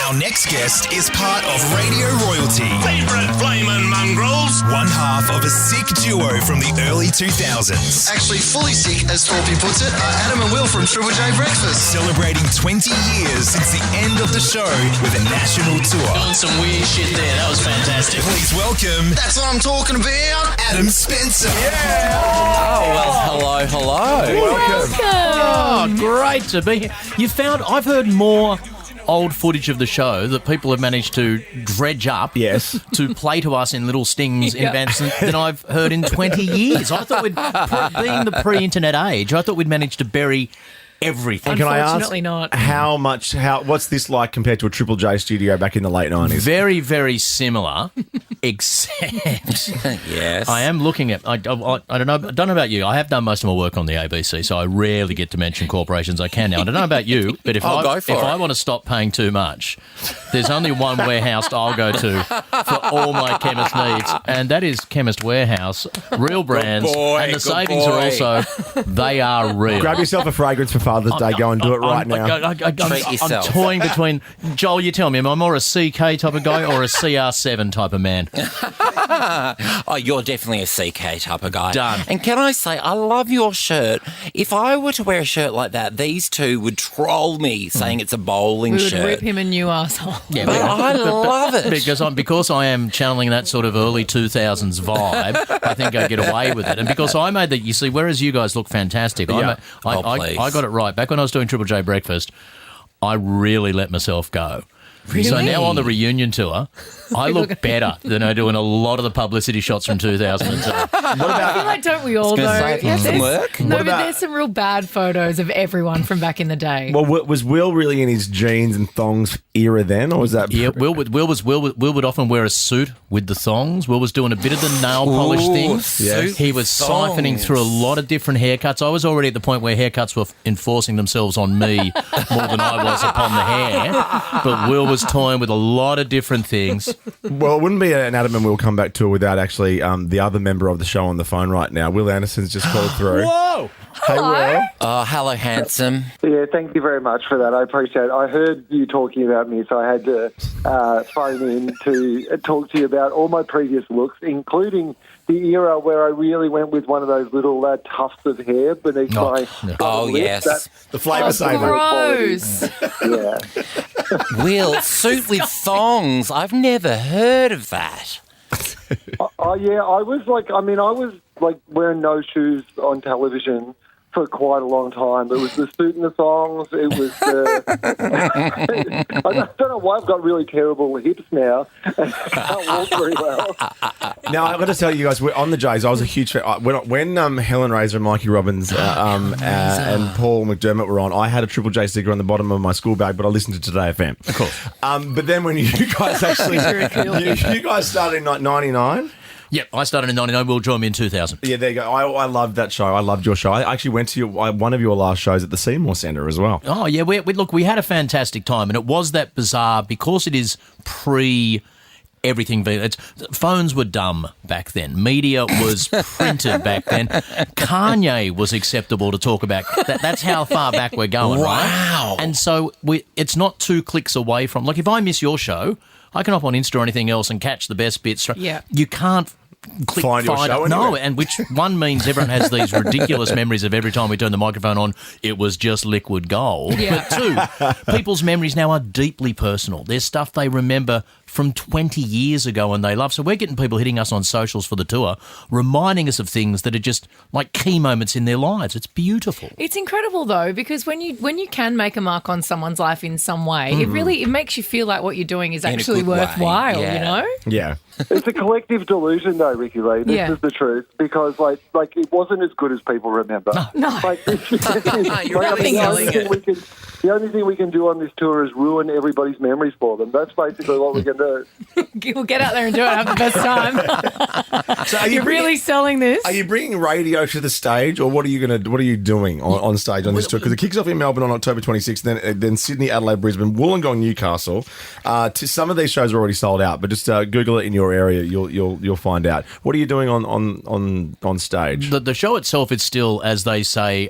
Our next guest is part of radio royalty. Favourite flamin' mongrels. One half of a sick duo from the early 2000s. Actually, fully sick, as Torpy puts it, Adam and Will from Triple J Breakfast. Celebrating 20 years since the end of the show with a national tour. Doing some weird shit there. That was fantastic. Please welcome That's what I'm talking about. Adam Spencer. Oh, well, hello. Welcome. Oh, great to be here. I've heard more old footage of the show that people have managed to dredge up to play to us in little stings in advance than I've heard in 20 years. I thought being the pre-internet age, I thought we'd managed to bury everything. Can I ask Unfortunately not. what's this like compared to a Triple J studio back in the late 90s? Very, very similar, except Yes. I am looking at. I don't know about you. I have done most of my work on the ABC, so I rarely get to mention corporations. I can now. I don't know about you, but if Go for it. I want to stop paying too much, there's only one warehouse I'll go to for all my chemist needs, and that is Chemist Warehouse. Real brands, and the savings are also they are real. Grab yourself a fragrance for Father's Day. Go and do it right now. Treat I'm yourself. toying between. Joel, you tell me, am I more a CK type of guy or a CR7 type of man? Oh, you're definitely a CK type of guy. Done. And can I say, I love your shirt. If I were to wear a shirt like that, these two would troll me saying it's a bowling We would shirt. rip him a new asshole. Yeah, But I love it. because I am channeling that sort of early 2000s vibe. I think I get away with it, and because I made that. You see, whereas you guys look fantastic, Yeah. I got it right back when I was doing Triple J Breakfast. I really let myself go. So now on the reunion tour, I look better than I do in a lot of the publicity shots from 2002. I feel like, don't we all, gonna though? say, some there's- work. No, What but about- there's some real bad photos of everyone from back in the day. Well, was Will really in his jeans and thongs era then, or was that? Yeah, Will would often wear a suit with the thongs. Will was doing a bit of the nail polish thing. suit He was siphoning thongs. through a lot of different haircuts. I was already at the point where haircuts were enforcing themselves on me more than I was upon the hair. But Will was toying with a lot of different things. Well, it wouldn't be an Adam and Will comeback tour without actually the other member of the show on the phone right now. Will Anderson's just called through. Whoa! Hey, Will. Oh, hello, handsome. Yeah, thank you very much for that. I appreciate it. I heard you talking about me, so I had to phone in to talk to you about all my previous looks, including the era where I really went with one of those little tufts of hair beneath my Oh, lip. yes. The flavour saver. Gross. Yeah. Will, suit with thongs. I've never heard of that. Oh, yeah, I was wearing no shoes on television for quite a long time. It was the suit and the thongs. It was I don't know why I've got really terrible hips now. I can't walk very well. Now, I've got to tell you guys, we're on the Jays, I was a huge fan. When Helen Razor and Mikey Robbins and Paul McDermott were on, I had a Triple J sticker on the bottom of my school bag, but I listened to Today FM. Of course. But then when you guys actually... you guys started in 99? Yep, I started in 99. Will join me in 2000. Yeah, there you go. I loved that show. I loved your show. I actually went to one of your last shows at the Seymour Centre as well. Oh, yeah. We had a fantastic time, and it was that bizarre because it is everything. Phones were dumb back then. Media was printed back then. Kanye was acceptable to talk about. That's how far back we're going, Wow. right? And so it's not 2 clicks away from... Like, if I miss your show, I can hop on Insta or anything else and catch the best bits. Yeah. You can't... Find your show No, anywhere. and which one means everyone has these ridiculous memories of every time we turn the microphone on, it was just liquid gold. Yeah. But 2, people's memories now are deeply personal. There's stuff they remember from 20 years ago and they love. So we're getting people hitting us on socials for the tour, reminding us of things that are just like key moments in their lives. It's beautiful. It's incredible though, because when you can make a mark on someone's life in some way, it makes you feel like what you're doing is In a actually good way, worthwhile. yeah. You know? Yeah. It's a collective delusion, though, Ricky Lee. This Yeah. is the truth, because like it wasn't as good as people remember. No. Like, You're really selling it. the only thing we can do on this tour is ruin everybody's memories for them. That's basically what we can do. We'll get out there and do it. Have the best time. So are You're really selling this. Are you bringing radio to the stage, or what are you doing on stage on this tour? Because it kicks off in Melbourne on October 26th, then Sydney, Adelaide, Brisbane, Wollongong, Newcastle. Some of these shows are already sold out, but just Google it in your area, you'll find out. that. What are you doing on stage? The show itself is still, as they say,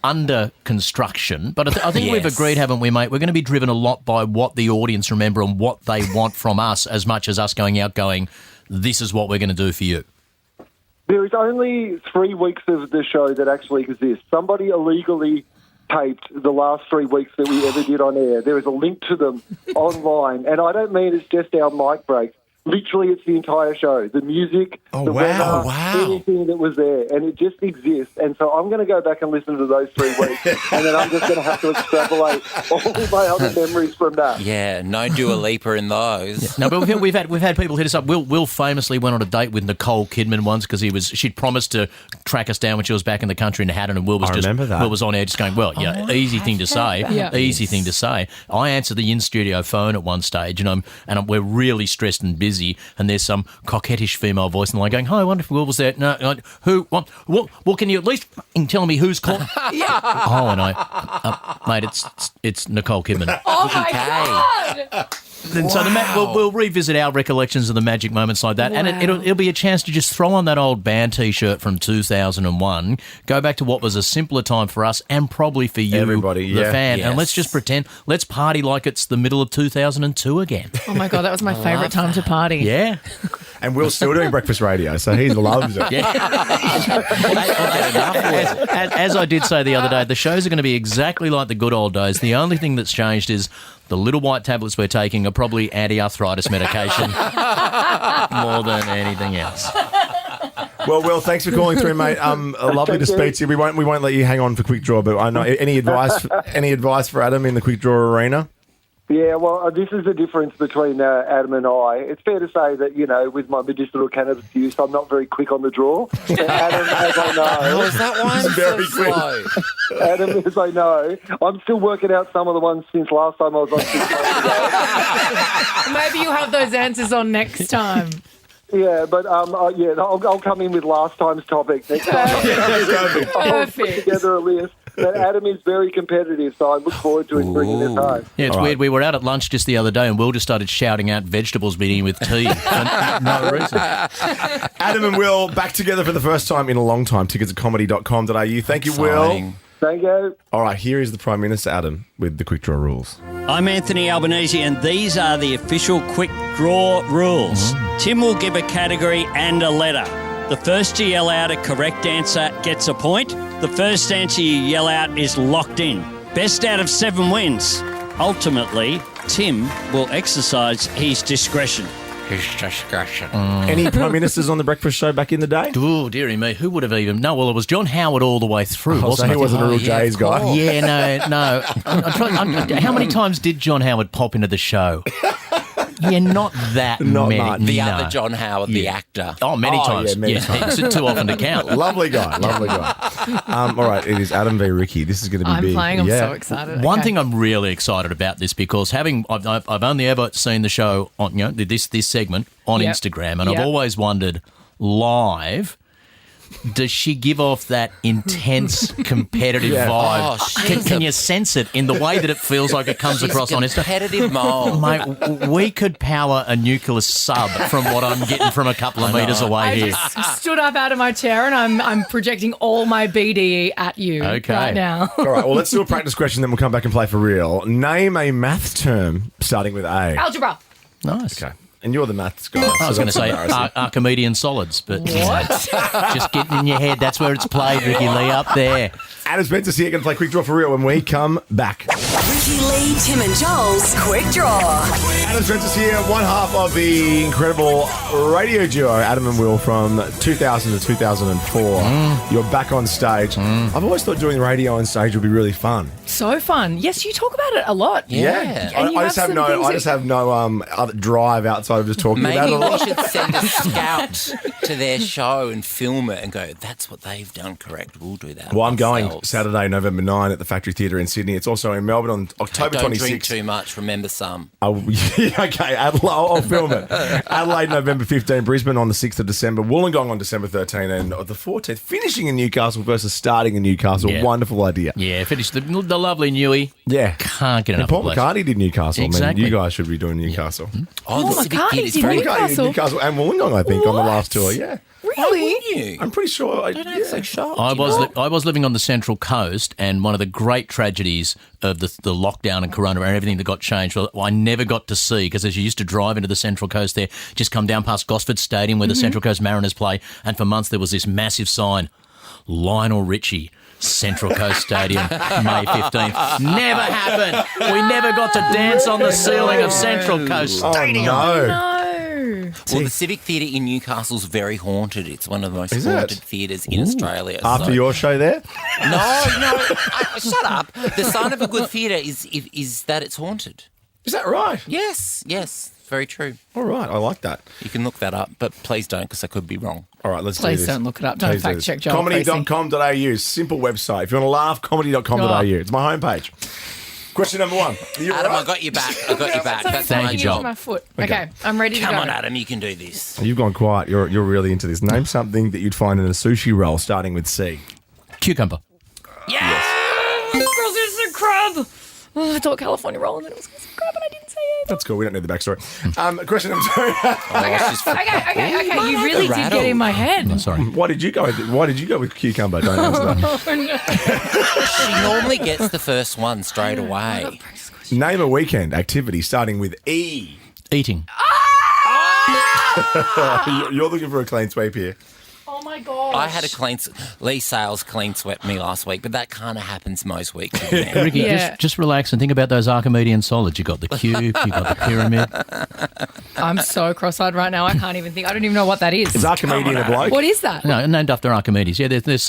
under construction. But I think we've agreed, haven't we, mate? We're going to be driven a lot by what the audience remember and what they want from us, as much as us going out going, this is what we're going to do for you. There is only 3 weeks of the show that actually exists. Somebody illegally taped the last 3 weeks that we ever did on air. There is a link to them online. And I don't mean it's just our mic breaks. Literally, it's the entire show. The music, the weather, anything that was there. And it just exists. And so I'm going to go back and listen to those 3 weeks. And then I'm just going to have to extrapolate all my other memories from that. Yeah, no Dua Lipa in those. No, but we've had people hit us up. Will famously went on a date with Nicole Kidman once because she'd promised to track us down when she was back in the country in Haddon, and Will was on air just going, well, easy thing to say. Easy thing to say. I answered the in-studio phone at one stage, and we're really stressed and busy, and there's some coquettish female voice and going, hi, I wonder if Will was there. No, who? What can you at least tell me who's called? Oh, and mate, it's Nicole Kidman. Oh, my God! And so we'll revisit our recollections of the magic moments like that, and it'll be a chance to just throw on that old band T-shirt from 2001, go back to what was a simpler time for us and probably for you, everybody, the fan, and let's just pretend, let's party like it's the middle of 2002 again. Oh my God, that was my favourite time to party. Yeah. And Will's still doing breakfast radio, so he loves it. As I did say the other day, the shows are going to be exactly like the good old days. The only thing that's changed is the little white tablets we're taking are probably anti-arthritis medication more than anything else. Well, Will, thanks for calling through, mate. Lovely to speak to you. We won't let you hang on for quick draw, but I know any advice for Adam in the quick draw arena? Yeah, well, this is the difference between Adam and I. It's fair to say that, with my medicinal cannabis use, I'm not very quick on the draw. Adam, as I know... is that one very so quick. slow? Adam, as I know, I'm still working out some of the ones since last time I was on 6 months ago. Maybe you'll have those answers on next time. Yeah, but I'll come in with last time's topic next time. I'll put together a list. But Adam is very competitive, so I look forward to him bringing it home. Yeah, it's weird. We were out at lunch just the other day, and Will just started shouting out vegetables beginning with tea for no reason. Adam and Will back together for the first time in a long time. Tickets at comedy.com.au. Thank you, Will. Thank you. All right, here is the Prime Minister, Adam, with the quick draw rules. I'm Anthony Albanese, and these are the official quick draw rules. Tim will give a category and a letter. The first to yell out a correct answer gets a point. The first answer you yell out is locked in. Best out of 7 wins. Ultimately, Tim will exercise his discretion. Any Prime Ministers on the breakfast show back in the day? Oh, dearie me. Who would have even... No, well, it was John Howard all the way through, wasn't he? Wasn't a real Jays guy. Yeah, no. How many times did John Howard pop into the show? Yeah, not that many. Much. The other John Howard, the actor. Oh, many times. Yeah, many times. It's too often to count. Lovely guy. All right, it is Adam v. Ricky. This is going to be big. I'm playing. I'm so excited. One thing I'm really excited about this because I've only ever seen the show on this segment on Instagram, and I've always wondered live. Does she give off that intense competitive vibe? Oh, can you sense it in the way that it feels like it comes across on Instagram? Competitive mole. Mate, we could power a nuclear sub from what I'm getting from a couple of metres away I here. just stood up out of my chair and I'm projecting all my BDE at you right now. All right, well, let's do a practice question, then we'll come back and play for real. Name a maths term starting with A. Algebra. Nice. Okay. And you're the maths guy. I was going to say Archimedean solids, but just getting in your head. That's where it's played, Ricky Lee, up there. Adam Spencer's here, going to play Quick Draw for real when we come back. Ricky Lee, Tim and Joel's Quick Draw. Adam Spencer's here, one half of the incredible radio duo, Adam and Will, from 2000 to 2004. You're back on stage. I've always thought doing radio on stage would be really fun. So fun. Yes, you talk about it a lot. Yeah. And I just have no other drive outside of just talking about it a Maybe we lot. should send a scout to their show and film it and go, that's what they've done correct. We'll do that. Well, I'm going ourselves. Saturday, November 9 at the Factory Theatre in Sydney. It's also in Melbourne on October 26th. Don't drink too much. Remember some. Okay, I'll film it. Adelaide, November 15, Brisbane on the 6th of December, Wollongong on December 13, and the 14th, finishing in Newcastle versus starting in Newcastle. Yeah. Wonderful idea. Yeah, finish the lovely Newey. Yeah. Can't get And enough Paul of McCartney did Newcastle. Exactly. I mean, you guys should be doing Newcastle. Oh, Paul the Civic McCartney Kid is did very Paul McCartney did Newcastle and Wollongong, I think, on the last tour. before. Yeah. Really? You. I'm pretty sure. I don't know. It's like shocked. I was living on the Central Coast, and one of the great tragedies of the lockdown and corona and everything that got changed, well, I never got to see, because as you used to drive into the Central Coast there, just come down past Gosford Stadium where the Central Coast Mariners play, and for months there was this massive sign, Lionel Richie, Central Coast Stadium, May 15th. Never happened. We never got to dance on the ceiling of Central Coast Stadium. Oh, no. No. Well, the Civic Theatre in Newcastle's very haunted. It's one of the most Is it? haunted theatres in Australia. After so- your show there? No, shut up. The sign of a good theatre is that it's haunted. Is that right? Yes, very true. All right, I like that. You can look that up, but please don't, because I could be wrong. All right, let's do Please this. don't look it up. Don't Please do fact this. check Joel. Comedy.com.au, simple website. If you want to laugh, comedy.com.au. It's my homepage. Question number 1. Are you Adam, all right? I got you back. That's Thank my you, job. Joel. My foot. Okay, I'm ready to Come go. on, Adam, you can do this. You've gone quiet. You're really into this. Name something that you'd find in a sushi roll starting with C. Cucumber. Yes! Girls, it's a crab. Oh, I thought California roll and then it was a crab and I didn't say it. That's cool. We don't need the backstory. Question number 2. Okay. You really did get in my head. Oh, sorry. Why did you go with cucumber? Don't answer that. She normally gets the first one straight away. Name a weekend activity starting with E. Eating. You're looking for a clean sweep here. Oh my god. I had Lee Sales clean swept me last week, but that kind of happens most weeks. doesn't it? Ricky, Yeah. just relax and think about those Archimedean solids. You got the cube, you got the pyramid. I'm so cross-eyed right now. I can't even think. I don't even know what that is. Is Archimedean a bloke? What is that? No, named after Archimedes. Yeah, there's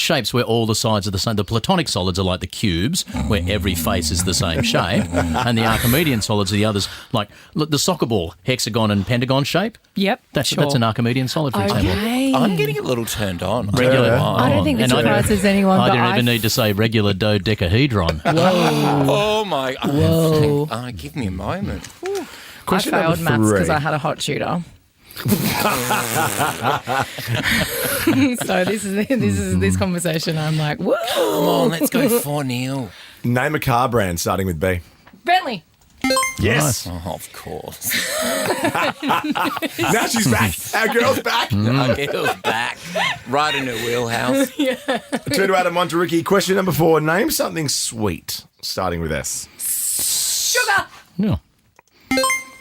shapes where all the sides are the same. The Platonic solids are like the cubes, where every face is the same shape, and the Archimedean solids are the others, like look, the soccer ball, hexagon and pentagon shape. Yep. That's sure. an Archimedean solid, for example. Okay. I'm getting a little turned on. Regular. I don't think this And surprises anyone. I but didn't even need to say regular dodecahedron. Oh my! Whoa. Give me a moment. Question I failed number maths because 3. I had a hot tutor. So this conversation. I'm like, whoa. Come on, let's go 4-0. Name a car brand starting with B. Bentley. Yes. Oh, of course. Now she's back. Our girl's back. It was back. Right in her wheelhouse. 2 to Adam, 1 to Ricky. Question number 4. Name something sweet starting with S. Sugar. Yeah.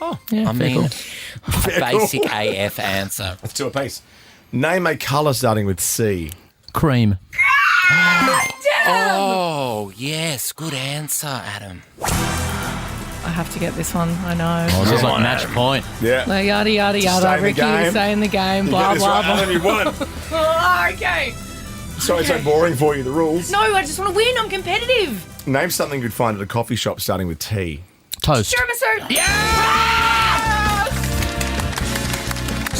I mean, Fair basic call. AF answer. Let's do a piece. Name a colour starting with C. Cream. Oh, yes. Good answer, Adam. I have to get this one. I know. Oh, this is like match point. Yeah. Like, yada yada Stay in yada. the Ricky game. stay in the game. You Blah get this blah right, blah. Adam, you won. Oh, okay. Sorry, it's so boring for you, the rules. No, I just want to win. I'm competitive. Name something you'd find at a coffee shop starting with T. Toast. Tiramisu.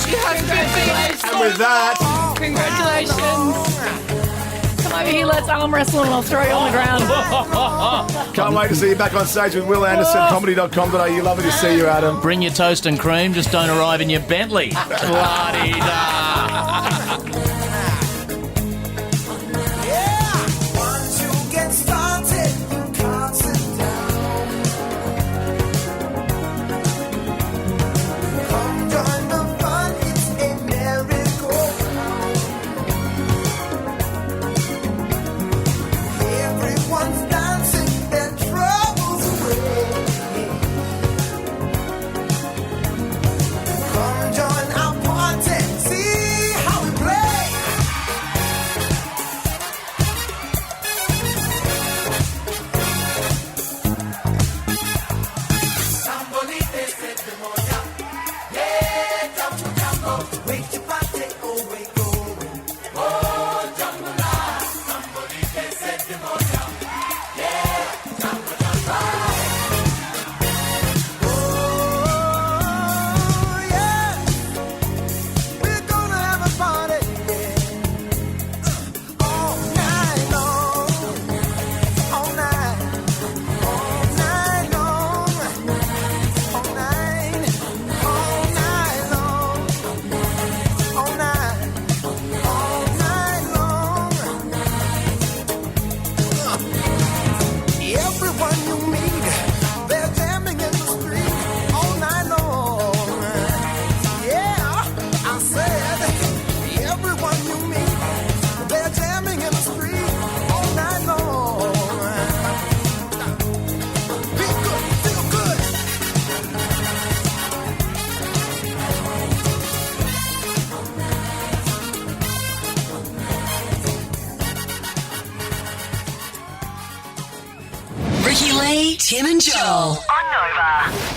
Congratulations. And with that, Congratulations. Come over here. Let's arm wrestle and I'll throw you on the ground. can't wait to see you back on stage with Will Anderson, comedy.com.au. Lovely to see you, Adam. Bring your toast and cream, just don't arrive in your Bentley. La-di-da. Once you get started, you can't sit down. Come join the fun, it's a merry-go-round. Everyone's dancing their troubles away. Come join our party, see how we Tim and Joel on Nova.